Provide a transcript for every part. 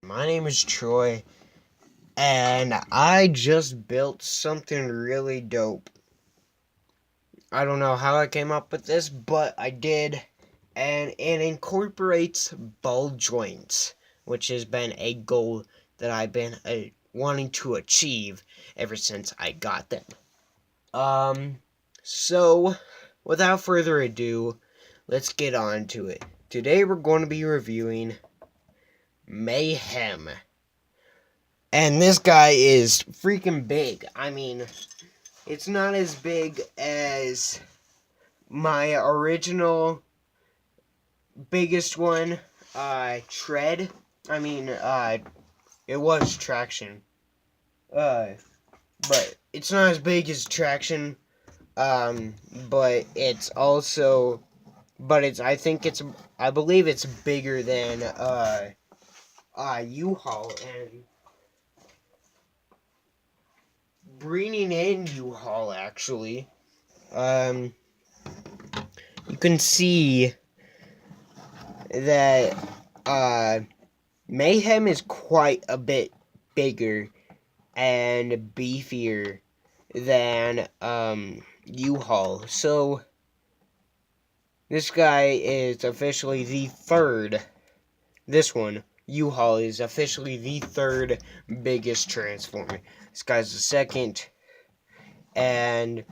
My name is Troy, and I just built something really dope. I don't know how I came up with this, but I did, and it incorporates ball joints, which has been a goal that I've been wanting to achieve ever since I got them. So, without further ado, let's get on to it. Today we're going to be reviewing MAYHEM. And this guy is freaking big. I mean, it's not as big as my original biggest one, Tread. It was Traction. But it's not as big as Traction. But it's also, I believe it's bigger than, U-Haul, and bringing in U-Haul, actually, you can see that, MAYHEM is quite a bit bigger and beefier than, U-Haul. So, this guy is officially the third, U-Haul is officially the third biggest transformer. This guy's the second, and,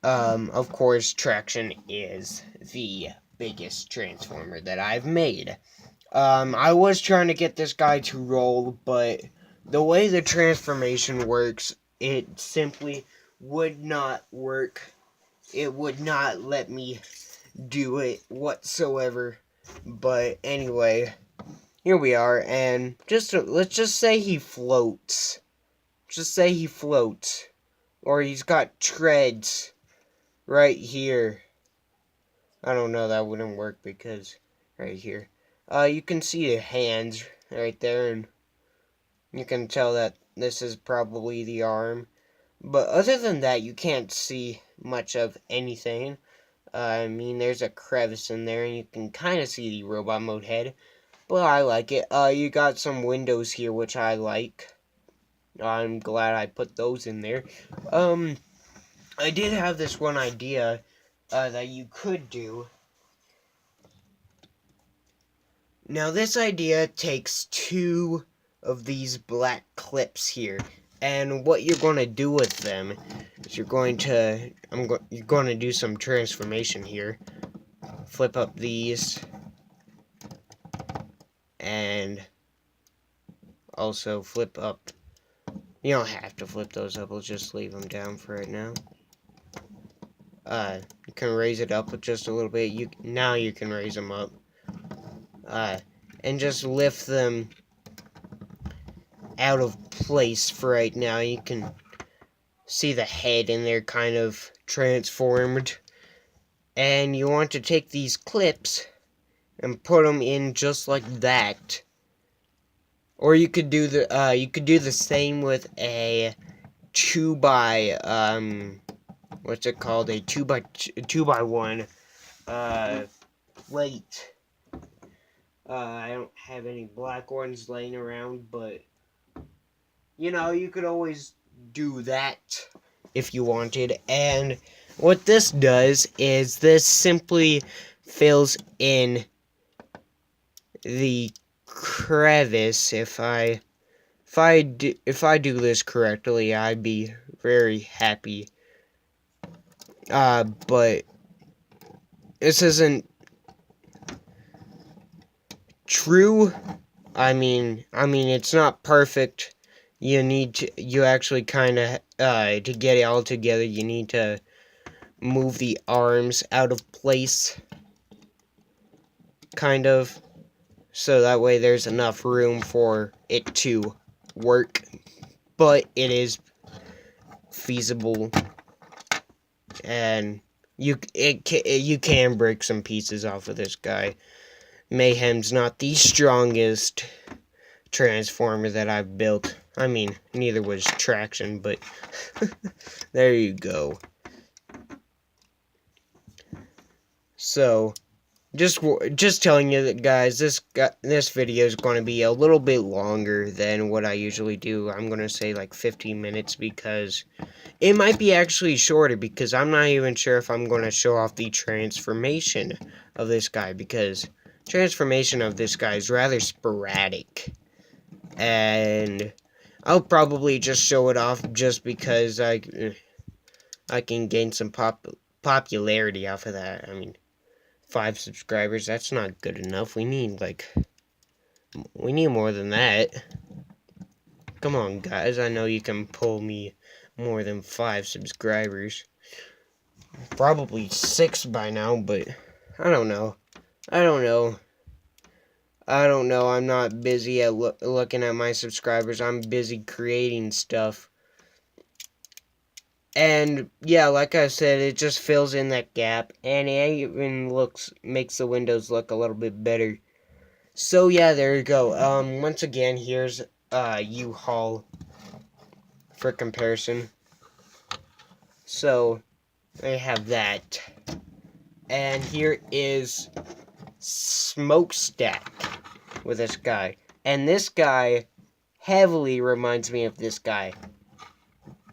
of course, Traction is the biggest transformer that I've made. I was trying to get this guy to roll, but the way the transformation works, it simply would not work. It would not let me do it whatsoever. But anyway, here we are, and let's just say he floats. Just say he floats. Or he's got treads right here. I don't know, that wouldn't work because right here. You can see the hands right there, and you can tell that this is probably the arm. But other than that, you can't see much of anything. There's a crevice in there, and you can kind of see the robot mode head. But I like it. You got some windows here, which I like. I'm glad I put those in there. I did have this one idea that you could do. Now, this idea takes two of these black clips here, and what you're going to do with them is you're going to do some transformation here. Flip up these, and also flip up. You don't have to flip those up. We'll just leave them down for right now. You can raise it up with just a little bit. Now you can raise them up. And just lift them out of place for right now. You can see the head and they're kind of transformed. And you want to take these clips and put them in just like that. Or you could do the same with a 2x what's it called? A 2x1 plate. I don't have any black ones laying around, but you could always do that if you wanted. And what this does is this simply fills in the crevice. If I do this correctly, I'd be very happy. But this isn't true. It's not perfect. You actually kind of, to get it all together, you need to move the arms out of place, kind of, so that way there's enough room for it to work, but it is feasible, and you can break some pieces off of this guy. MAYHEM's not the strongest transformer that I've built. Neither was Traction, but there you go. So, just telling you that, guys, this video is going to be a little bit longer than what I usually do. I'm going to say like 15 minutes because it might be actually shorter because I'm not even sure if I'm going to show off the transformation of this guy because transformation of this guy is rather sporadic. And I'll probably just show it off just because I can gain some popularity off of that. I mean, 5 subscribers, that's not good enough. We need more than that. Come on, guys. I know you can pull me more than 5 subscribers. Probably 6 by now, but I don't know. I'm not busy at looking at my subscribers. I'm busy creating stuff. And yeah, like I said, it just fills in that gap, and it even makes the windows look a little bit better. So yeah, there you go. Once again, here's U-Haul for comparison. So they have that, and here is Smokestack with this guy, and this guy heavily reminds me of this guy.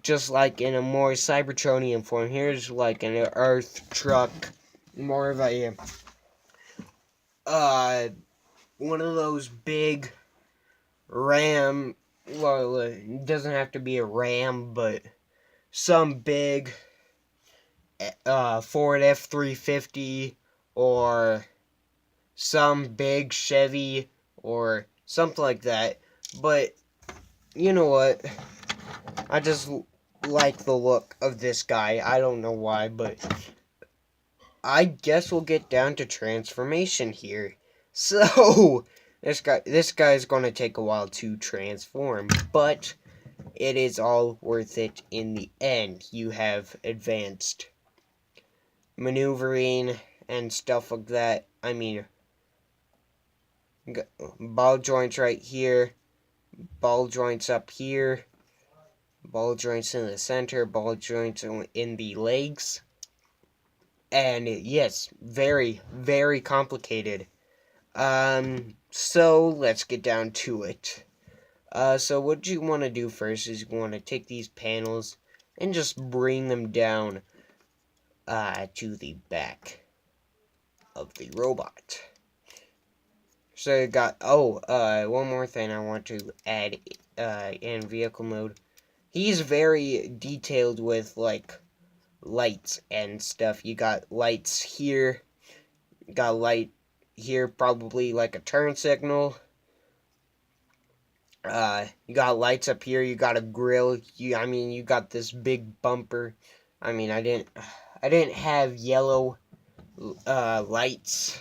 Just like in a more Cybertronian form. Here's like an Earth truck, more of a one of those big Ram. Well, it doesn't have to be a Ram, but some big Ford F-350 or some big Chevy or something like that. But you know what? I just like the look of this guy. I don't know why, but I guess we'll get down to transformation here. So this guy's gonna take a while to transform, but it is all worth it in the end. You have advanced maneuvering and stuff like that. I mean, ball joints right here, ball joints up here, ball joints in the center, ball joints in the legs. And yes, very, very complicated. So let's get down to it. So what you want to do first is you want to take these panels and just bring them down, to the back of the robot. So you got, one more thing I want to add, in vehicle mode. He's very detailed with, like, lights and stuff. You got lights here, you got light here, probably like a turn signal. You got lights up here, you got a grill, you got this big bumper. I mean, I didn't have yellow, lights.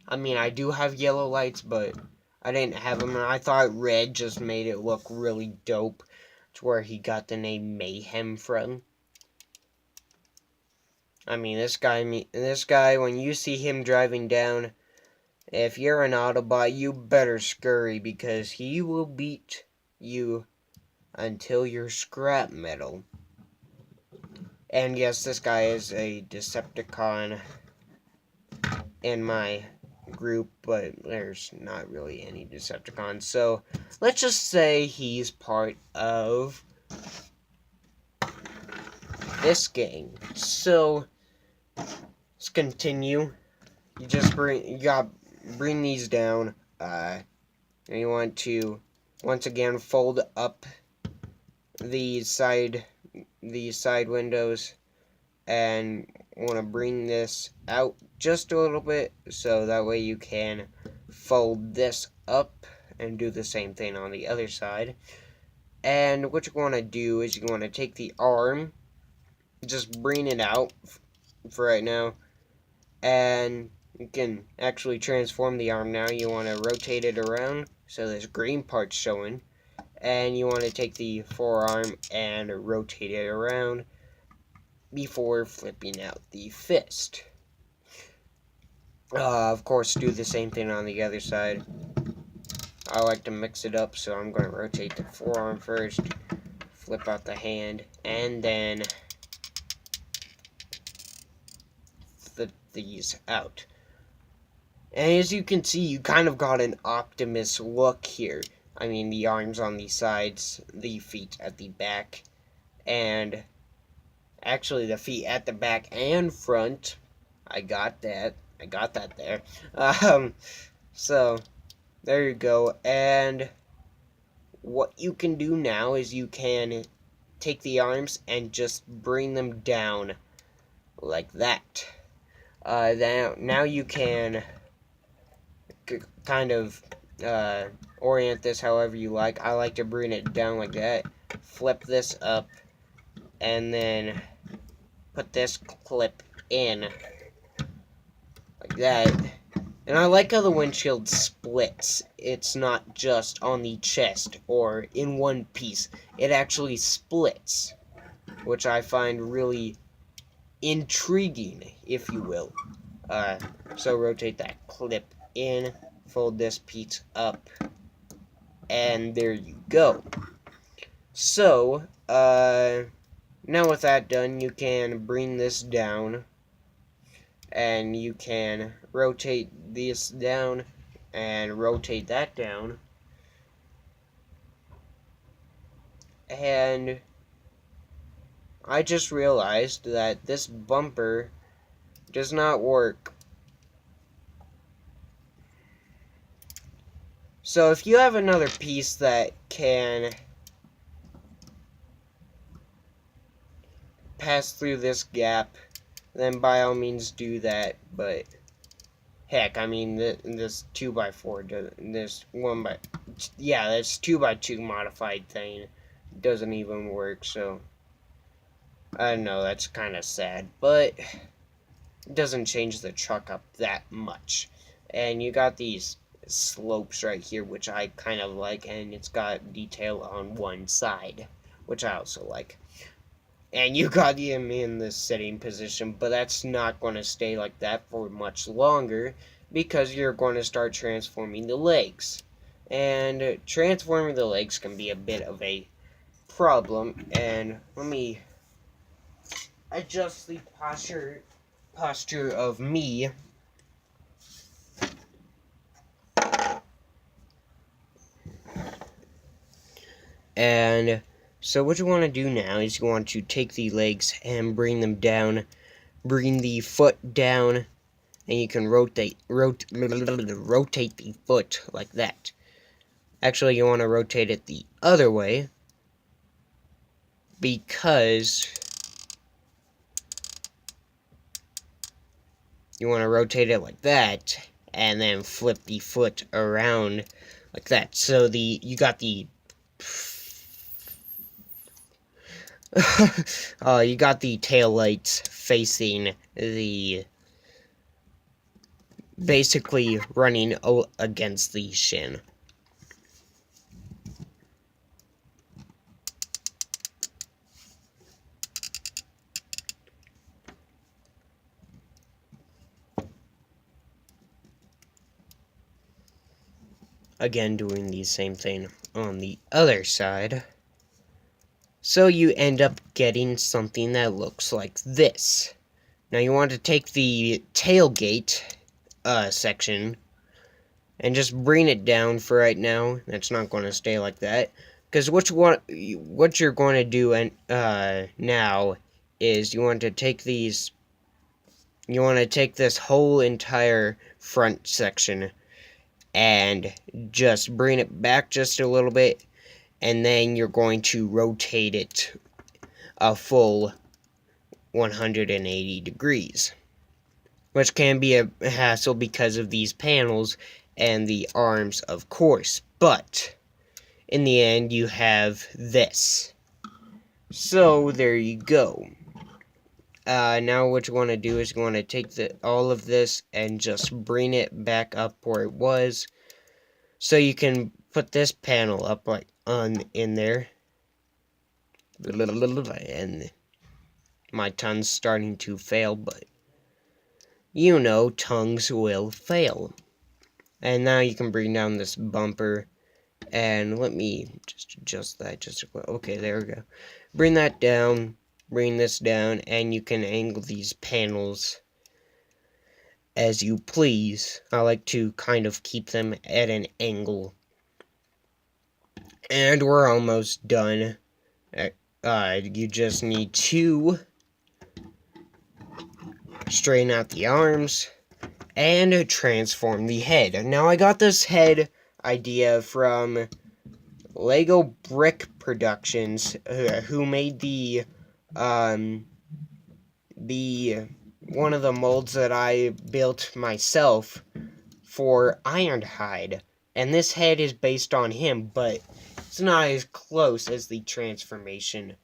I mean, I do have yellow lights, but I didn't have them, and I thought red just made it look really dope. It's where he got the name Mayhem from. I mean, this guy, when you see him driving down, if you're an Autobot, you better scurry, because he will beat you until you're scrap metal. And yes, this guy is a Decepticon in my group, but there's not really any Decepticons. So, let's just say he's part of this gang. So, let's continue. You just bring these down, and you want to once again fold up these side windows, and want to bring this out just a little bit, so that way you can fold this up and do the same thing on the other side. And what you want to do is you want to take the arm, just bring it out for right now, and you can actually transform the arm now. You want to rotate it around so this green part's showing, and you want to take the forearm and rotate it around before flipping out the fist. Of course, do the same thing on the other side. I like to mix it up, so I'm going to rotate the forearm first, flip out the hand, and then flip these out. And as you can see, you kind of got an Optimus look here. I mean, the arms on the sides, the feet at the back, and actually the feet at the back and front. I got that. I got that there. So, there you go. And what you can do now is you can take the arms and just bring them down like that. Now you can kind of orient this however you like. I like to bring it down like that, flip this up, and then put this clip in like that. And I like how the windshield splits. It's not just on the chest or in one piece. It actually splits, which I find really intriguing, if you will. So rotate that clip in, fold this piece up, and there you go. So, now with that done, you can bring this down, and you can rotate this down, and rotate that down, and I just realized that this bumper does not work. So if you have another piece that can pass through this gap, then by all means do that. But heck, I mean, this 2x4, this 2x2 modified thing doesn't even work. So I don't know, that's kind of sad, but it doesn't change the truck up that much. And you got these slopes right here, which I kind of like, and it's got detail on one side, which I also like. And you got him in the sitting position, but that's not going to stay like that for much longer, because you're going to start transforming the legs. And transforming the legs can be a bit of a problem, and let me adjust the posture of me. And so what you want to do now is you want to take the legs and bring them down, bring the foot down, and you can rotate the foot like that. Actually, you want to rotate it the other way, because you want to rotate it like that, and then flip the foot around like that. So you got the you got the tail lights facing the, basically running against the shin. Again, doing the same thing on the other side. So you end up getting something that looks like this. Now you want to take the tailgate section and just bring it down for right now. That's not going to stay like that, because what you're going to do now is you want to take this whole entire front section and just bring it back just a little bit, and then you're going to rotate it a full 180 degrees, which can be a hassle because of these panels and the arms, of course, but in the end you have this. So there you go. Now what you want to do is you want to take all of this and just bring it back up where it was, so you can put this panel up like in there. And my tongue's starting to fail, but you know, tongues will fail. And now you can bring down this bumper, and let me just adjust that okay, there we go. Bring that down, bring this down, and you can angle these panels, as you please. I like to kind of keep them at an angle. And we're almost done. You just need to straighten out the arms and transform the head. Now, I got this head idea from Lego Brick Productions, who made the one of the molds that I built myself for Ironhide. And this head is based on him, but it's not as close as the transformation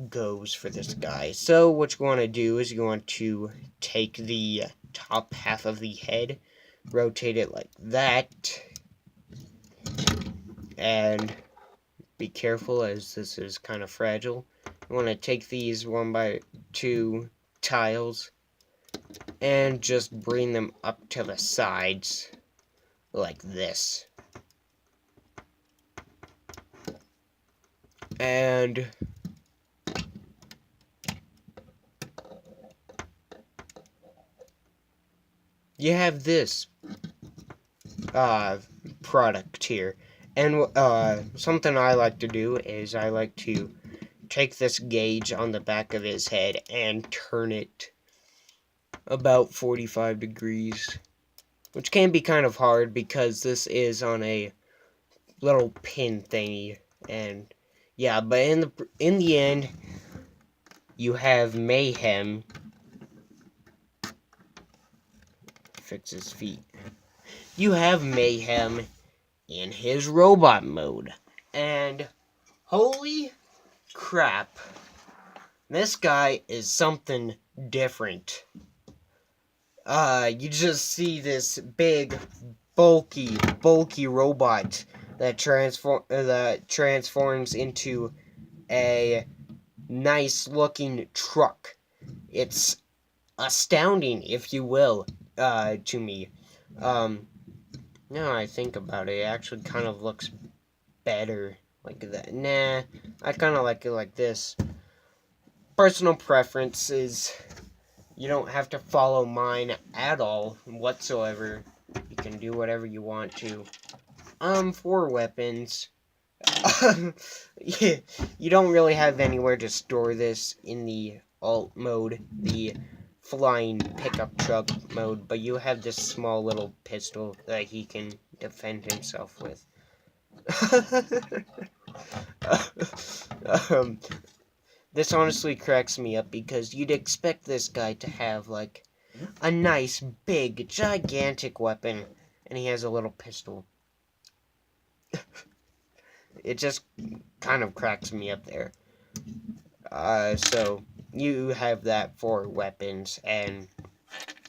goes for this guy. So what you want to do is you want to take the top half of the head, rotate it like that, and be careful as this is kind of fragile. You want to take these 1x2 tiles and just bring them up to the sides like this. And you have this product here. And something I like to do is I like to take this gauge on the back of his head and turn it about 45 degrees, which can be kind of hard because this is on a little pin thingy. And yeah, but in the end, you have Mayhem. Fix his feet. You have Mayhem in his robot mode. And holy crap, this guy is something different. You just see this big, bulky robot that transforms into a nice-looking truck. It's astounding, if you will, to me. Now I think about it, it actually kind of looks better like that. Nah, I kind of like it like this. Personal preferences. You don't have to follow mine at all whatsoever. You can do whatever you want to. For weapons, yeah, you don't really have anywhere to store this in the alt mode, the flying pickup truck mode, but you have this small little pistol that he can defend himself with. This honestly cracks me up because you'd expect this guy to have, like, a nice, big, gigantic weapon, and he has a little pistol. It just kind of cracks me up there. So, you have that for weapons, and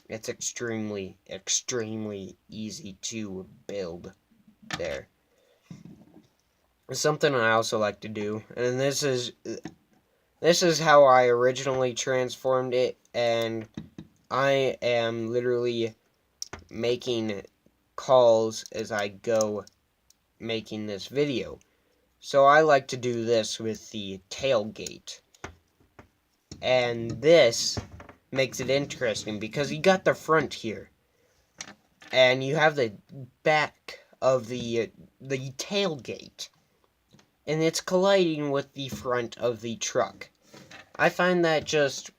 it's extremely easy to build there. Something I also like to do, and this is how I originally transformed it, and I am literally making calls as I go making this video. So I like to do this with the tailgate. And this makes it interesting because you got the front here. And you have the back of the tailgate. And it's colliding with the front of the truck. I find that just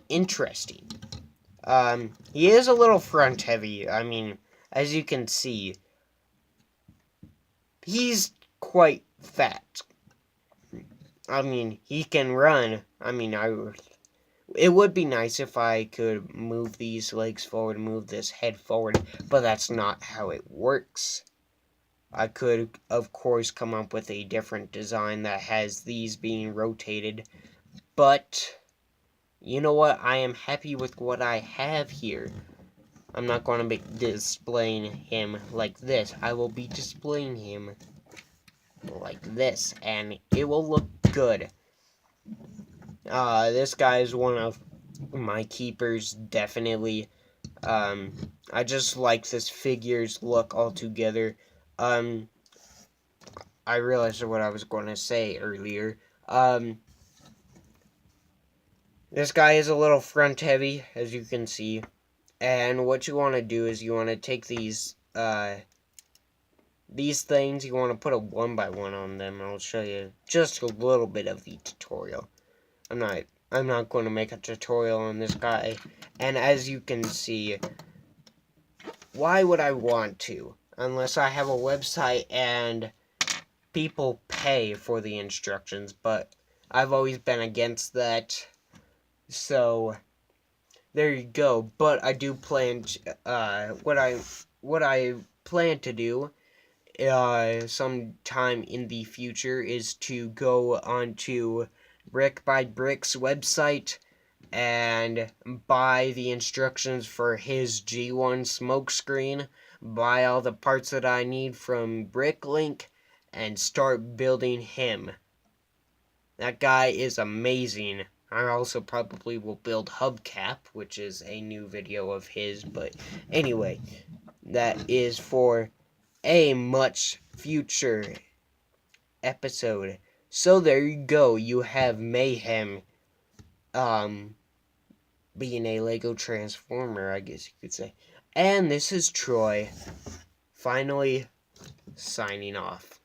interesting. He is a little front heavy. I mean, as you can see, he's quite fat. I mean, he can run. I mean, it would be nice if I could move these legs forward, move this head forward, but that's not how it works. I could, of course, come up with a different design that has these being rotated, but you know what? I am happy with what I have here. I'm not going to be displaying him like this. I will be displaying him like this, and it will look good. This guy is one of my keepers, definitely. I just like this figure's look altogether. I realized what I was going to say earlier. This guy is a little front heavy, as you can see. And what you want to do is you want to take these things, you want to put a 1x1 on them. I'll show you just a little bit of the tutorial. I'm not going to make a tutorial on this guy. And as you can see, why would I want to? Unless I have a website and people pay for the instructions, but I've always been against that. So there you go. But I do plan to, what I plan to do sometime in the future is to go onto Brick by Brick's website and buy the instructions for his G1 smokescreen, buy all the parts that I need from Bricklink, and start building him. That guy is amazing. I also probably will build Hubcap, which is a new video of his, but anyway, that is for a much future episode. So there you go. You have Mayhem being a Lego Transformer, I guess you could say. And this is Troy, finally signing off.